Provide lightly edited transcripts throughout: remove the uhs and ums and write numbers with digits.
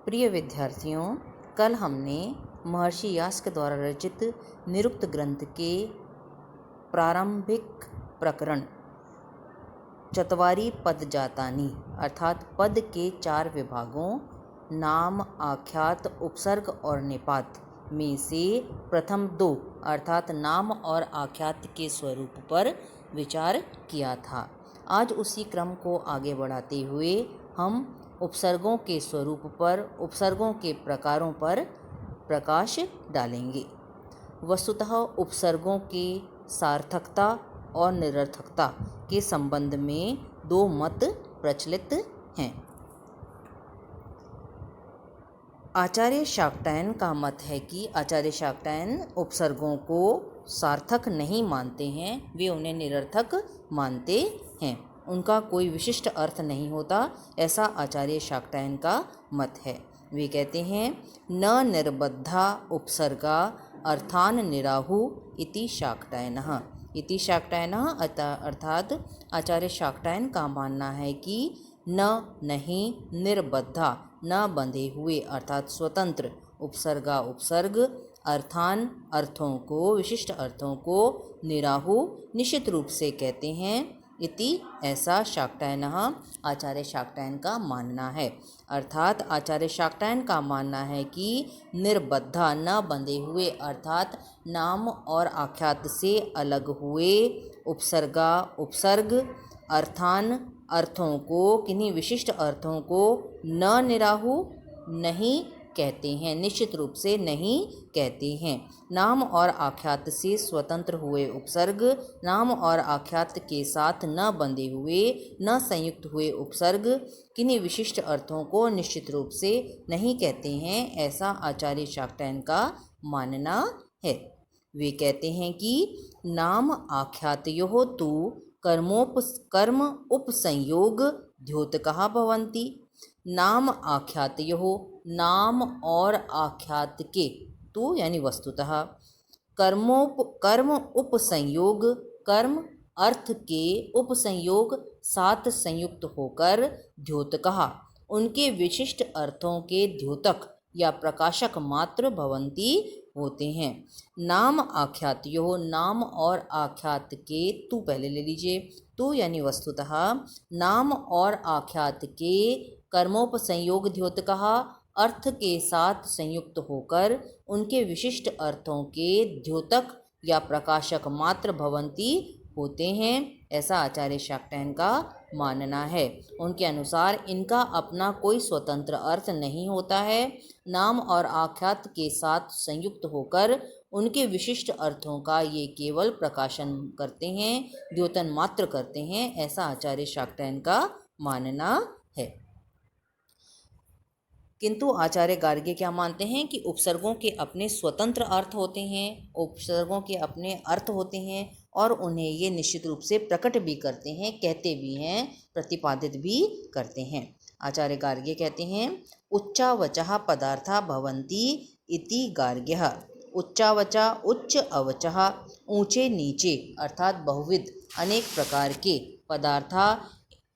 प्रिय विद्यार्थियों, कल हमने महर्षि यास्क द्वारा रचित निरुक्त ग्रंथ के प्रारंभिक प्रकरण चत्वारि पदजातानि अर्थात पद के 4 विभागों नाम, आख्यात, उपसर्ग और निपात में से प्रथम 2 अर्थात नाम और आख्यात के स्वरूप पर विचार किया था। आज उसी क्रम को आगे बढ़ाते हुए हम उपसर्गों के स्वरूप पर, उपसर्गों के प्रकारों पर प्रकाश डालेंगे। वस्तुतः उपसर्गों के सार्थकता और निरर्थकता के संबंध में 2 मत प्रचलित हैं। आचार्य शाक्टायन का मत है कि आचार्य शाक्टायन उपसर्गों को सार्थक नहीं मानते हैं, वे उन्हें निरर्थक मानते हैं, उनका कोई विशिष्ट अर्थ नहीं होता, ऐसा आचार्य शाक्टायन का मत है। वे कहते हैं न निर्बद्धा उपसर्गा अर्थान निराहु इति शाक्टायनः। इति शाक्टायनः अर्थात आचार्य शाक्टायन का मानना है कि नहीं, निर्बद्धा न बंधे हुए अर्थात स्वतंत्र, उपसर्गा उपसर्ग अर्थान अर्थों को, विशिष्ट अर्थों को, निराहु निश्चित रूप से कहते हैं, इति ऐसा शाक्टायनः आचार्य शाक्टायन का मानना है। अर्थात आचार्य शाक्टायन का मानना है कि निर्बद्धा न बंधे हुए अर्थात नाम और आख्यात से अलग हुए उपसर्गा उपसर्ग अर्थान अर्थों को, किन्हीं विशिष्ट अर्थों को न निराहु नहीं कहते हैं, निश्चित रूप से नहीं कहते हैं। नाम और आख्यात से स्वतंत्र हुए उपसर्ग, नाम और आख्यात के साथ न बंधे हुए, न संयुक्त हुए उपसर्ग किन्हीं विशिष्ट अर्थों को निश्चित रूप से नहीं कहते हैं, ऐसा आचार्य शाक्टायन का मानना है। वे कहते हैं कि नाम आख्यातयोः तु कर्म उपसंयोग द्योतकः भवन्ति। नाम आख्यातयोः नाम और आख्यात के, तो यानी वस्तुतः कर्म उपसंयोग, कर्म अर्थ के उपसंयोग साथ संयुक्त होकर द्योतकः उनके विशिष्ट अर्थों के द्योतक या प्रकाशक मात्र भवन्ति होते हैं। नाम आख्यातयोः नाम और आख्यात के, तू पहले ले लीजिए, तू यानी वस्तुतः नाम और आख्यात के कर्मोपसंयोग द्योतकः अर्थ के साथ संयुक्त होकर उनके विशिष्ट अर्थों के द्योतक या प्रकाशक मात्र भवन्ति होते हैं, ऐसा आचार्य शाक्टायन का मानना है। उनके अनुसार इनका अपना कोई स्वतंत्र अर्थ नहीं होता है, नाम और आख्यात के साथ संयुक्त होकर उनके विशिष्ट अर्थों का ये केवल प्रकाशन करते हैं, द्योतन मात्र करते हैं, ऐसा आचार्य शाक्टायन का मानना है। किंतु आचार्य गार्ग्य क्या मानते हैं कि उपसर्गों के अपने स्वतंत्र अर्थ होते हैं, उपसर्गों के अपने अर्थ होते हैं और उन्हें ये निश्चित रूप से प्रकट भी करते हैं, कहते भी हैं, प्रतिपादित भी करते हैं। आचार्य गार्ग्य कहते हैं उच्चावचः पदार्था भवन्ति इति गार्ग्यः। उच्चावचा उच्च अवचः ऊंचे नीचे अर्थात बहुविध अनेक प्रकार के पदार्था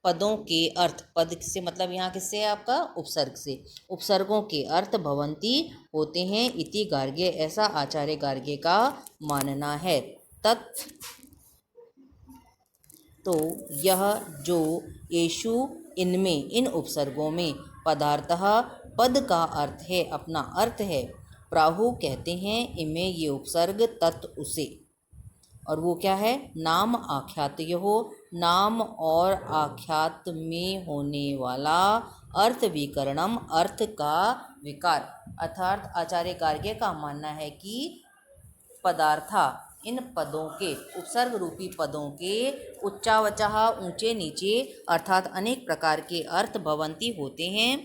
पदों के अर्थ, पद से मतलब यहाँ किससे है आपका, उपसर्ग से, उपसर्गों के अर्थ भवन्ति होते हैं, इति गार्ग्य ऐसा आचार्य गार्ग्य का मानना है। तत् तो यह जो येषु इनमें, इन उपसर्गों में पदार्थः पद का अर्थ है, अपना अर्थ है, प्राहु कहते हैं इमें ये उपसर्ग तत् उसे, और वो क्या है, नाम आख्यातयोः नाम और आख्यात में होने वाला अर्थ विकरणम अर्थ का विकार। अर्थात आचार्य गार्ग्य का मानना है कि पदार्था इन पदों के, उपसर्ग रूपी पदों के उच्चावचः ऊंचे नीचे अर्थात अनेक प्रकार के अर्थ भवन्ति होते हैं।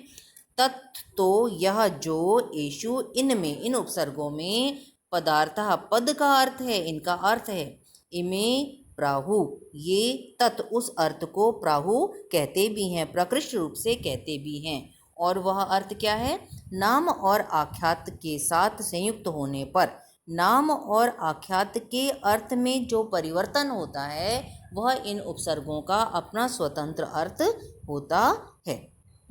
तत् तो यह जो येषु इनमें, इन उपसर्गों में पदार्थः पद का अर्थ है, इनका अर्थ है, इमें प्राहु ये तत् उस अर्थ को प्राहु कहते भी हैं, प्रकृष्ट रूप से कहते भी हैं, और वह अर्थ क्या है, नाम और आख्यात के साथ संयुक्त होने पर नाम और आख्यात के अर्थ में जो परिवर्तन होता है वह इन उपसर्गों का अपना स्वतंत्र अर्थ होता है।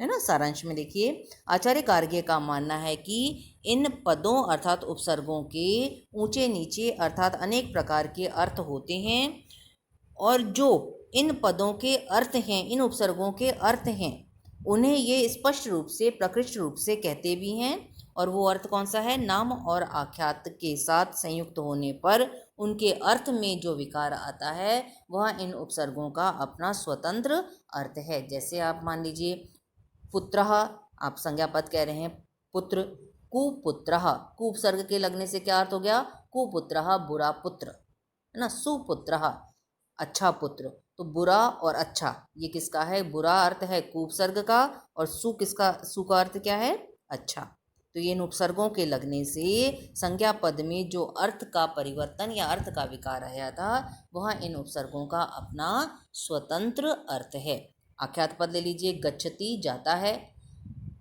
है ना। सारांश में देखिए, आचार्य गार्ग्य का मानना है कि इन पदों अर्थात उपसर्गों के ऊंचे नीचे अर्थात अनेक प्रकार के अर्थ होते हैं, और जो इन पदों के अर्थ हैं, इन उपसर्गों के अर्थ हैं, उन्हें ये स्पष्ट रूप से प्रकृष्ट रूप से कहते भी हैं। और वो अर्थ कौन सा है? नाम और आख्यात के साथ संयुक्त होने पर उनके अर्थ में जो विकार आता है वह इन उपसर्गों का अपना स्वतंत्र अर्थ है। जैसे आप मान लीजिए पुत्रः, आप संज्ञा पद कह रहे हैं पुत्र। कुपुत्रः, कु उपसर्ग के लगने से क्या अर्थ हो गया? कुपुत्रः बुरा पुत्र, है ना। सुपुत्रः अच्छा पुत्र। तो बुरा और अच्छा ये किसका है? बुरा अर्थ है कु उपसर्ग का, और सु किसका? सु का अर्थ क्या है? अच्छा। तो ये इन उपसर्गों के लगने से संज्ञा पद में जो अर्थ का परिवर्तन या अर्थ का विकार आया था वह इन उपसर्गों का अपना स्वतंत्र अर्थ है। आख्यात पद ले लीजिए, गच्छति जाता है,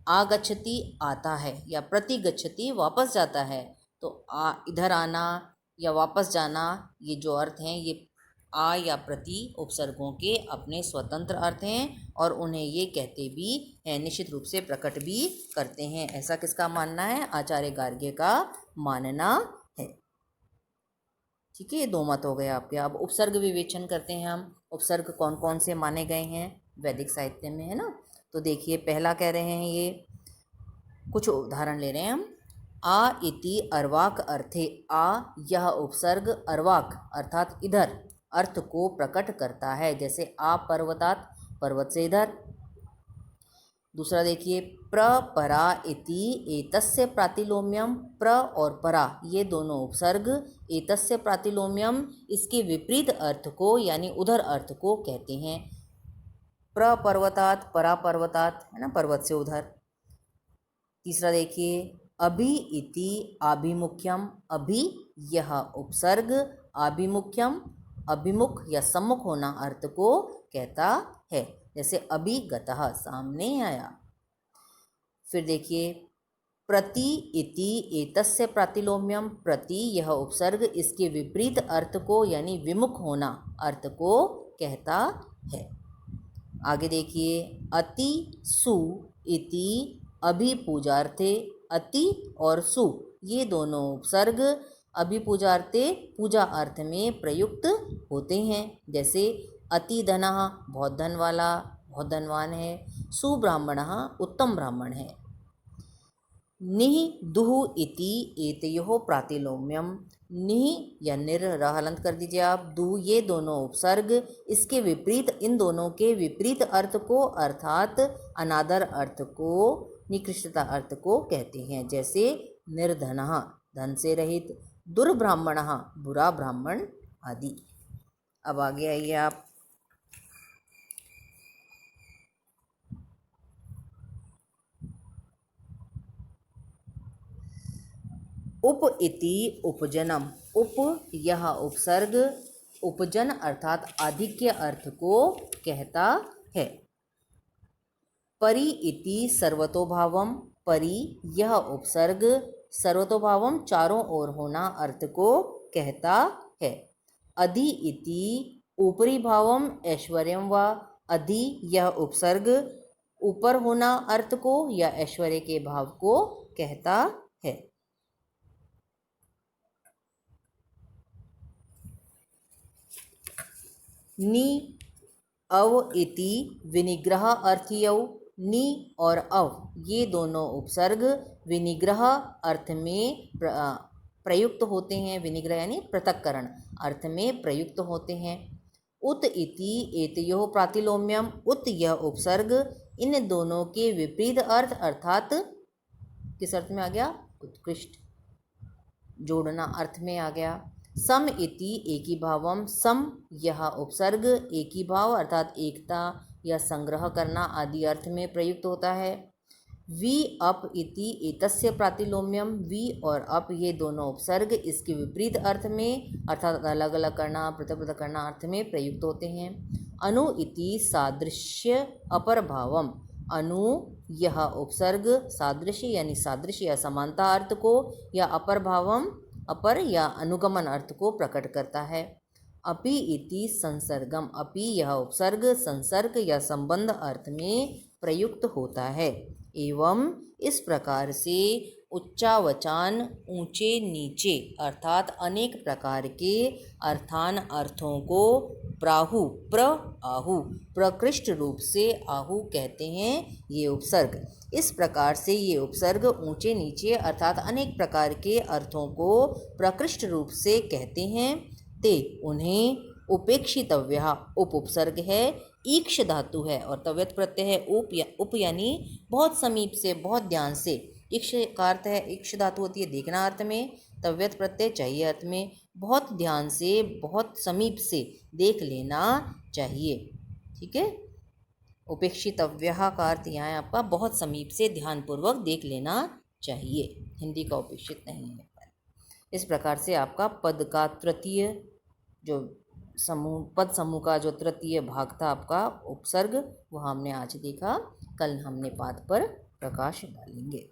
आगच्छति आता है, या प्रतिगच्छति वापस जाता है। तो इधर आना या वापस जाना, ये जो अर्थ हैं ये आ या प्रति उपसर्गों के अपने स्वतंत्र अर्थ हैं, और उन्हें ये कहते भी हैं, निश्चित रूप से प्रकट भी करते हैं। ऐसा किसका मानना है? आचार्य गार्ग्य का मानना है। ठीक है, ये दो मत हो गए आपके। अब उपसर्ग विवेचन करते हैं हम। उपसर्ग कौन कौन से माने गए हैं वैदिक साहित्य में, है ना। तो देखिए, पहला कह रहे हैं, ये कुछ उदाहरण ले रहे हैं हम। आ इति अर्वाक अर्थे, आ यह उपसर्ग अर्वाक अर्थात इधर अर्थ को प्रकट करता है। जैसे आ पर्वतात, पर्वत से इधर। दूसरा देखिए, प्र परा इति एतस्य प्रातिलोम्यम, प्र और परा ये दोनों उपसर्ग एतस्य प्रातिलोम्यम इसके विपरीत अर्थ को यानी उधर अर्थ को कहते हैं। प्र पर्वतात, परा पर्वतात, है ना, पर्वत से उधर। तीसरा देखिए, अभि इति आभिमुख्यम, अभि यह उपसर्ग आभिमुख्यम अभिमुख या सम्मुख होना अर्थ को कहता है। जैसे अभिगतः सामने आया। फिर देखिए, प्रति इति एतस्य प्रातिलोम्यम, प्रति यह उपसर्ग इसके विपरीत अर्थ को यानी विमुख होना अर्थ को कहता है। आगे देखिए, अति सु इति अभिपूजार्थे, अति और सु ये दोनों उपसर्ग अभिपूजार्थे पूजा अर्थ में प्रयुक्त होते हैं। जैसे अति धनः बहुत धन वाला, बहुत धनवान है। सुब्राह्मणः उत्तम ब्राह्मण है। निः दुः इति एतयोः प्रातिलोम्यम, निः या निर हलंत कर दीजिए आप, दु ये दोनों उपसर्ग इसके विपरीत, इन दोनों के विपरीत अर्थ को अर्थात अनादर अर्थ को, निकृष्टता अर्थ को कहते हैं। जैसे निर्धनः धन से रहित, दुर्ब्राह्मणः बुरा ब्राह्मण आदि। अब आगे आइए आप। उप इति उपजनम, उप यह उपसर्ग उपजन अर्थात आधिक्य अर्थ को कहता है। परि इति सर्वतोभावम, परि यह उपसर्ग सर्वतोभावम चारों ओर होना अर्थ को कहता है। अधि इति ऊपरी भावम ऐश्वर्यम व, अधि यह उपसर्ग ऊपर होना अर्थ को या ऐश्वर्य के भाव को कहता है। नि अव इति विनिग्रह अर्थियौ, नि और अव ये दोनों उपसर्ग विनिग्रह अर्थ में प्रयुक्त होते हैं। विनिग्रह यानी पृथक्करण अर्थ में प्रयुक्त होते हैं। उत इति एतयोः प्रातिलोम्यम, उत यह उपसर्ग इन दोनों के विपरीत अर्थ अर्थात किस अर्थ में आ गया? उत्कृष्ट, जोड़ना अर्थ में आ गया। सम इति एकी भावम, सम यह उपसर्ग एकी भाव अर्थात एकता या संग्रह करना आदि अर्थ में प्रयुक्त होता है। वि अप इति एतस्य प्रातिलोम्यम, वि और अप ये दोनों उपसर्ग इसके विपरीत अर्थ में अर्थात अलग अलग करना, पृथक पृथक करना अर्थ में प्रयुक्त होते हैं। अनु इति सादृश्य अपर भावम, अनु यह उपसर्ग सादृश्य यानी सादृश्य या समानता अर्थ को या अपर भावम अपर या अनुगमन अर्थ को प्रकट करता है। अपि इति संसर्गम, अपि यह उपसर्ग संसर्ग या संबंध अर्थ में प्रयुक्त होता है एवं इस प्रकार से उच्चावचान ऊंचे नीचे अर्थात अनेक प्रकार के अर्थान अर्थों को प्राहु आहु प्रकृष्ट रूप से आहु कहते हैं ये उपसर्ग। इस प्रकार से ये उपसर्ग ऊंचे नीचे अर्थात अनेक प्रकार के अर्थों को प्रकृष्ट रूप से कहते हैं ते उन्हें उपेक्षितव्य उप उपसर्ग है ईक्ष धातु है और तव्यत प्रत्यय है उप यानी बहुत समीप से बहुत ध्यान से। ईक्ष का अर्थ है ईक्ष धातु होती है देखना अर्थ में, तव्यत प्रत्यय चाहिए अर्थ में, बहुत ध्यान से बहुत समीप से देख लेना चाहिए। ठीक है, उपेक्षितव्य का अर्थ यहाँ है आपका बहुत समीप से ध्यानपूर्वक देख लेना चाहिए, हिंदी का उपेक्षित नहीं है। इस प्रकार से आपका पद का तृतीय जो पद समूह का जो तृतीय भाग था आपका उपसर्ग, वह हमने आज देखा। कल हमने पाठ पर प्रकाश डालेंगे।